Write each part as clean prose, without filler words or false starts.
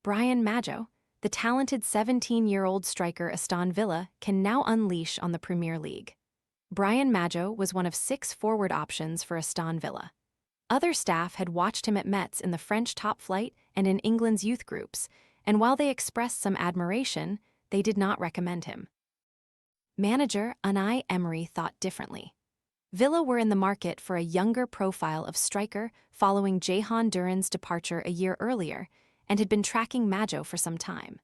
Brian Madjo, the talented 17-year-old striker Aston Villa, can now unleash on the Premier League. Brian Madjo was one of 6 forward options for Aston Villa. Other staff had watched him at Metz in the French top flight and in England's youth groups, and while they expressed some admiration, they did not recommend him. Manager Unai Emery thought differently. Villa were in the market for a younger profile of striker following Jhon Duran's departure a year earlier, and had been tracking Madjo for some time.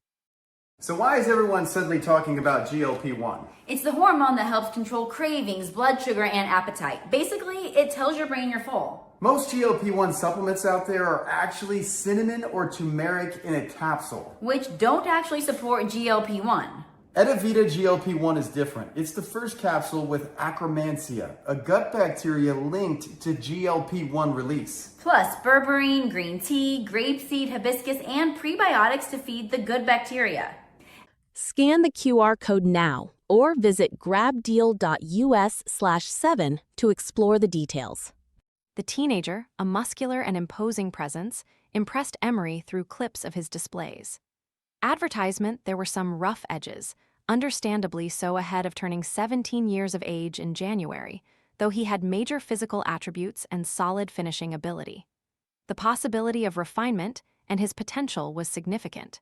So why is everyone suddenly talking about GLP-1? It's the hormone that helps control cravings, blood sugar, and appetite. Basically, it tells your brain you're full. Most GLP-1 supplements out there are actually cinnamon or turmeric in a capsule, Which don't actually support GLP-1. Edavita GLP-1 is different. It's the first capsule with Akkermansia, a gut bacteria linked to GLP-1 release. Plus berberine, green tea, grapeseed, hibiscus, and prebiotics to feed the good bacteria. Scan the QR code now or visit grabdeal.us/7 to explore the details. The teenager, a muscular and imposing presence, impressed Emery through clips of his displays. Advertisement, there were some rough edges, understandably so ahead of turning 17 years of age in January, though he had major physical attributes and solid finishing ability. The possibility of refinement and his potential was significant.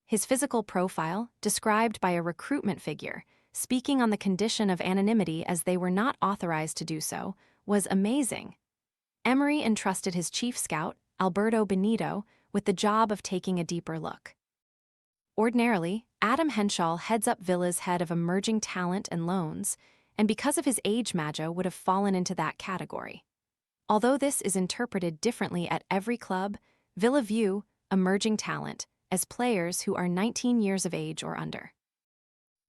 His physical profile, described by a recruitment figure, speaking on the condition of anonymity as they were not authorized to do so, was amazing. Emery entrusted his chief scout, Alberto Benito, with the job of taking a deeper look. Ordinarily, Adam Henshall heads up Villa's head of emerging talent and loans, and because of his age, Madjo would have fallen into that category. Although this is interpreted differently at every club, Villa view emerging talent as players who are 19 years of age or under.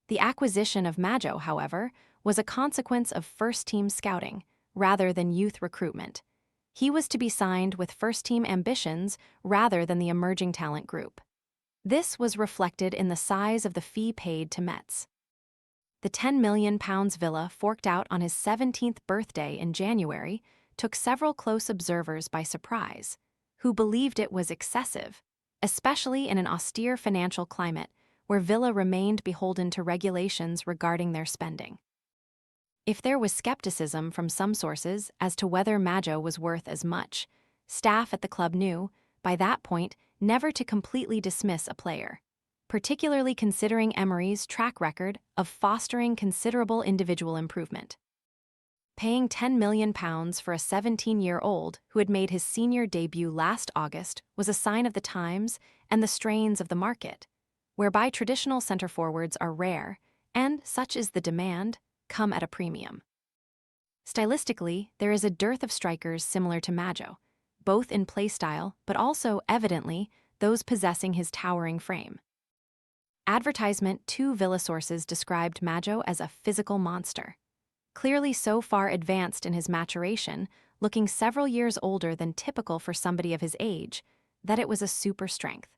The acquisition of Madjo, however, was a consequence of first-team scouting rather than youth recruitment. He was to be signed with first-team ambitions rather than the emerging talent group. This was reflected in the size of the fee paid to Metz. The £10 million Villa forked out on his 17th birthday in January took several close observers by surprise, who believed it was excessive, especially in an austere financial climate where Villa remained beholden to regulations regarding their spending. If there was skepticism from some sources as to whether Madjo was worth as much, staff at the club knew, by that point, never to completely dismiss a player, particularly considering Emery's track record of fostering considerable individual improvement. Paying £10 million for a 17-year-old who had made his senior debut last August was a sign of the times and the strains of the market, whereby traditional center forwards are rare and, such is the demand, come at a premium. Stylistically, there is a dearth of strikers similar to Madjo, both in play style but also, evidently, those possessing his towering frame. Advertisement, 2 Villa sources described Madjo as a physical monster, clearly so far advanced in his maturation, looking several years older than typical for somebody of his age, that it was a super strength.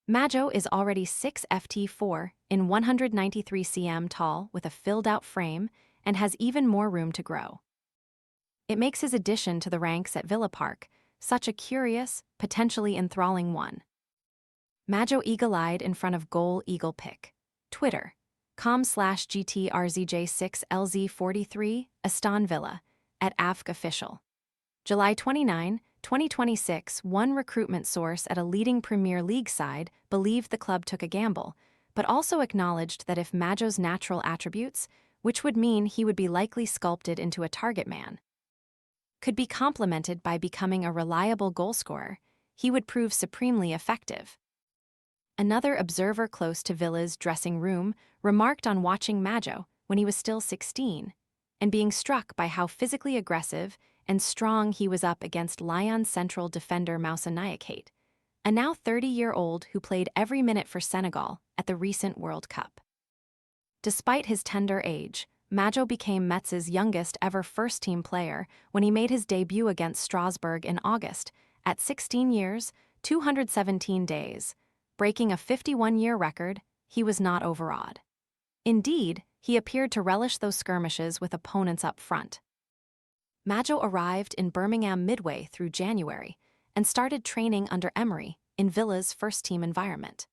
Madjo is already 6'4" in 193 cm tall with a filled-out frame and has even more room to grow. It makes his addition to the ranks at Villa Park such a curious, potentially enthralling one. Madjo eagle-eyed in front of Goal Eagle Pick. Twitter, com/GTRZJ6LZ43, Aston Villa, at AFC Official. July 29, 2026, one recruitment source at a leading Premier League side believed the club took a gamble, but also acknowledged that if Madjo's natural attributes, which would mean he would be likely sculpted into a target man, could be complemented by becoming a reliable goalscorer, he would prove supremely effective. Another observer close to Villa's dressing room remarked on watching Madjo when he was still 16, and being struck by how physically aggressive and strong he was up against Lyon Central defender Moussa Niakate, a now 30-year-old who played every minute for Senegal at the recent World Cup. Despite his tender age, Madjo became Metz's youngest ever first-team player when he made his debut against Strasbourg in August, at 16 years, 217 days. Breaking a 51-year record, he was not overawed. Indeed, he appeared to relish those skirmishes with opponents up front. Madjo arrived in Birmingham midway through January and started training under Emery in Villa's first-team environment.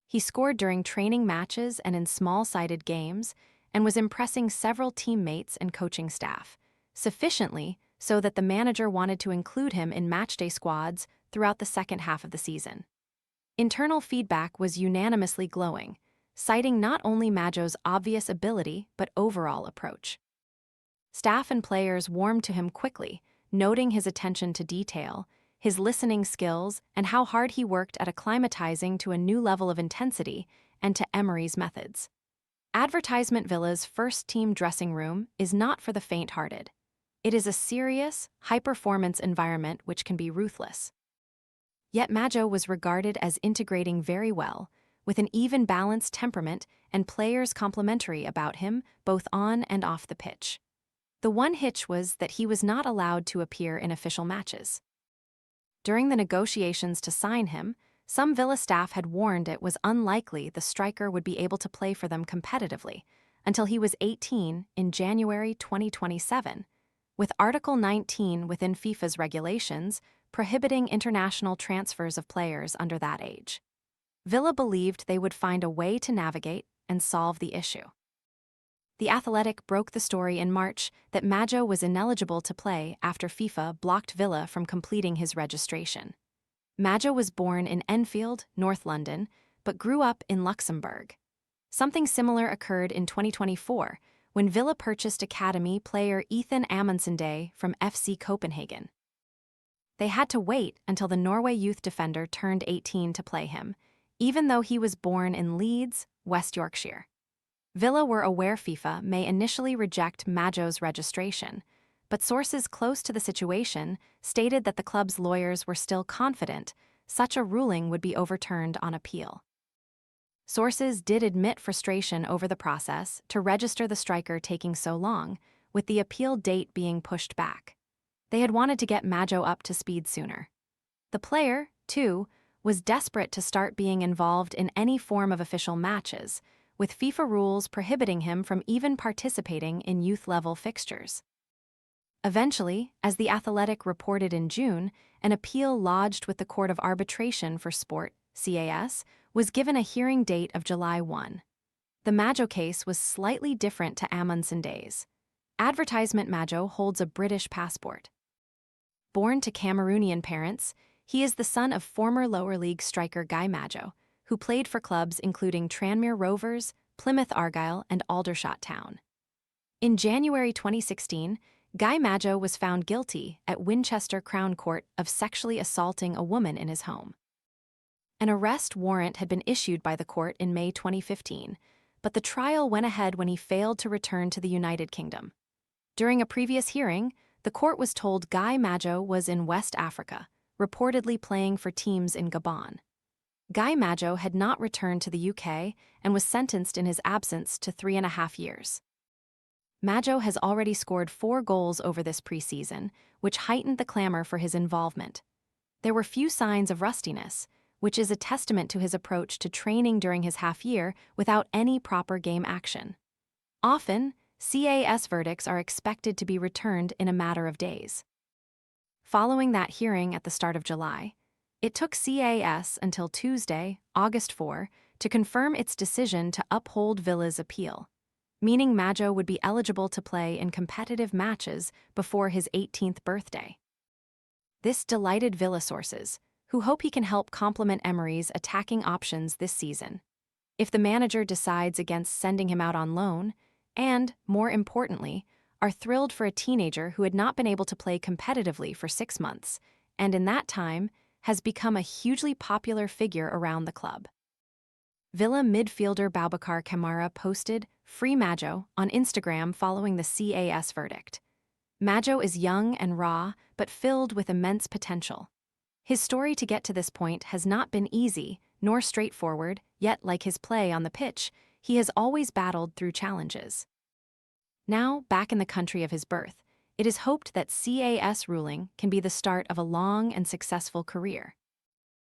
He scored during training matches and in small-sided games, and was impressing several teammates and coaching staff, sufficiently so that the manager wanted to include him in matchday squads throughout the second half of the season. Internal feedback was unanimously glowing, citing not only Madjo's obvious ability but overall approach. Staff and players warmed to him quickly, noting his attention to detail, his listening skills, and how hard he worked at acclimatizing to a new level of intensity and to Emery's methods. Advertisement Villa's first-team dressing room is not for the faint-hearted. It is a serious, high-performance environment which can be ruthless. Yet Madjo was regarded as integrating very well, with an even-balanced temperament and players complimentary about him both on and off the pitch. The one hitch was that he was not allowed to appear in official matches. During the negotiations to sign him, some Villa staff had warned it was unlikely the striker would be able to play for them competitively until he was 18 in January 2027, with Article 19 within FIFA's regulations prohibiting international transfers of players under that age. Villa believed they would find a way to navigate and solve the issue. The Athletic broke the story in March that Madjo was ineligible to play after FIFA blocked Villa from completing his registration. Madjo was born in Enfield, North London, but grew up in Luxembourg. Something similar occurred in 2024 when Villa purchased academy player Ethan Amundsen from FC Copenhagen. They had to wait until the Norway youth defender turned 18 to play him, even though he was born in Leeds, West Yorkshire. Villa were aware FIFA may initially reject Madjo's registration, but sources close to the situation stated that the club's lawyers were still confident such a ruling would be overturned on appeal. Sources did admit frustration over the process to register the striker taking so long, with the appeal date being pushed back. They had wanted to get Madjo up to speed sooner. The player, too, was desperate to start being involved in any form of official matches, with FIFA rules prohibiting him from even participating in youth-level fixtures. Eventually, as The Athletic reported in June, an appeal lodged with the Court of Arbitration for Sport, CAS, was given a hearing date of July 1. The Madjo case was slightly different to Amundsen days. Advertisement Madjo holds a British passport. Born to Cameroonian parents, he is the son of former lower league striker Guy Madjo, who played for clubs including Tranmere Rovers, Plymouth Argyle, and Aldershot Town. In January 2016, Guy Madjo was found guilty at Winchester Crown Court of sexually assaulting a woman in his home. An arrest warrant had been issued by the court in May 2015, but the trial went ahead when he failed to return to the United Kingdom. During a previous hearing, the court was told Guy Madjo was in West Africa, reportedly playing for teams in Gabon. Guy Madjo had not returned to the UK and was sentenced in his absence to 3.5 years. Madjo has already scored 4 goals over this preseason, which heightened the clamor for his involvement. There were few signs of rustiness, which is a testament to his approach to training during his half-year without any proper game action. Often, CAS verdicts are expected to be returned in a matter of days. Following that hearing at the start of July, it took CAS until Tuesday, August 4, to confirm its decision to uphold Villa's appeal, meaning Madjo would be eligible to play in competitive matches before his 18th birthday. This delighted Villa sources, who hope he can help complement Emery's attacking options this season. If the manager decides against sending him out on loan, and, more importantly, are thrilled for a teenager who had not been able to play competitively for 6 months, and in that time, has become a hugely popular figure around the club. Villa midfielder Boubacar Kamara posted "Free Madjo" on Instagram following the CAS verdict. Madjo is young and raw, but filled with immense potential. His story to get to this point has not been easy, nor straightforward, yet like his play on the pitch, he has always battled through challenges. Now, back in the country of his birth, it is hoped that CAS ruling can be the start of a long and successful career.